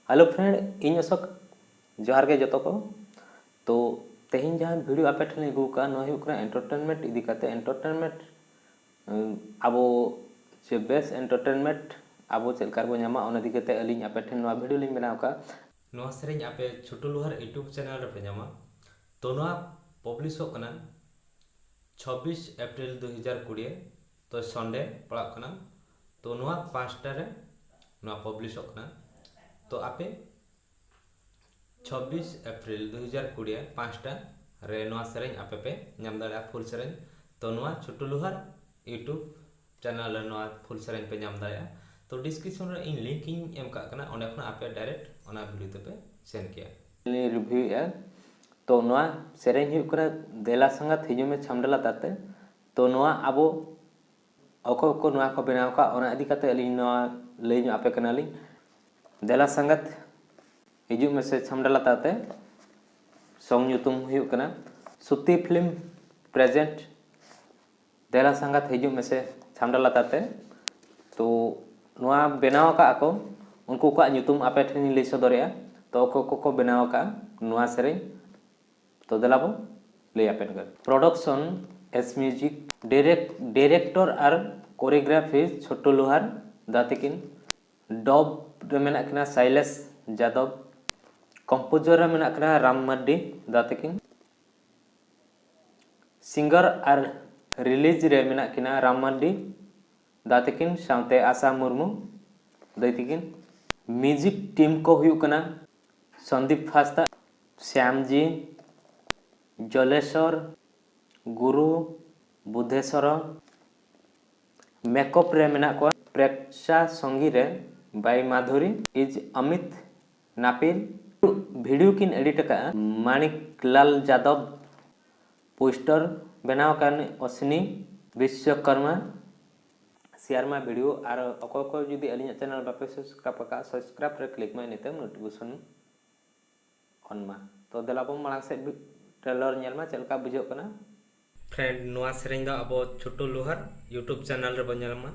hello friend in Ashok जोहार के जतो को तो तेहिं जहाँ वीडियो आपे ठेन अगू का एंटरटेनमेंट इदी काते एंटरटेनमेंट आबो जे बेस्ट एंटरटेनमेंट आबो चलकार बो नामा ओना इदी काते अलिंग आपे ठेन नोआ वीडियो लिंग बनाव का नोआ सेरेंज आपे छोटू लुहार यूट्यूब चैनल रे पे नामा तो नोआ पब्लिश हो कना 26 अप्रैल 2020 तो संडे पड़ा कना तो नोआ 5टा रे नोआ पब्लिश हो कना तो आपे 26 अप्रैल 2020 5टा रे नोआ सेरेंज आपे पे नाम दाड़ा फुल सेरेंज तो नोआ छोटू लुहार यूट्यूब चैनल रे नोआ फुल सेरेंज पे नाम दाड़ा तो डिस्क्रिप्शन रे इन लिंक इन एम का कना ओने खन आपे डायरेक्ट ओना वीडियो ते पे सेंड किया रिव्यू है तो नोआ सेरेंज हुई करा देला संगत हिजु में छमडला ताते तो नोआ आबो अको को नोआ को बनाव का ओना इदी काते अली नोआ लई जो आपे कना ली देला संगत हिजु में से छमडला ताते सॉन्ग न्यूतुम हुई कना सुती फिल्म प्रेजेंट देला संगत हिजु में से छमडला ताते तो नोआ बनाव का को उनको को न्यूतुम आपे ठेनी लई सदरिया तो अको को बनाव का नोआ सेरेंज तो देलाबो ले आपन कर प्रोडक्शन एस म्यूजिक डायरेक्टर और कोरियोग्राफी छोटू लुहार दातिकिन डब रे मेना कना साइलेस यादव कंपोजर रे मेना कना राम मड्डी दातिकिन सिंगर और रिलीज रे मेना कना राम मड्डी दातिकिन साउते आशा मुर्मू दातिकिन म्यूजिक टीम को हुई कना संदीप हांसदा श्यामजी जलेश्वर गुरु बुद्धेश्वर मेकअप रे मेना को प्रेक्षा संगी रे बाई माधुरी इज अमित नापिल वीडियो किन एडिट का माणिक लाल यादव पोस्टर बनाव कान अश्विनी विश्वकर्मा शेयर मा वीडियो और अको जुदी अलिया चैनल बापे सब्सक्राइब रे क्लिक मा निते नोटिफिकेशन ऑन मा तो देलाबो मांग से ट्रेलर नेल मा चलका बुझो कना फ्रेंड नोआ सेरेंज दा अब छोटू लुहार यूट्यूब चैनल रे बनेल मा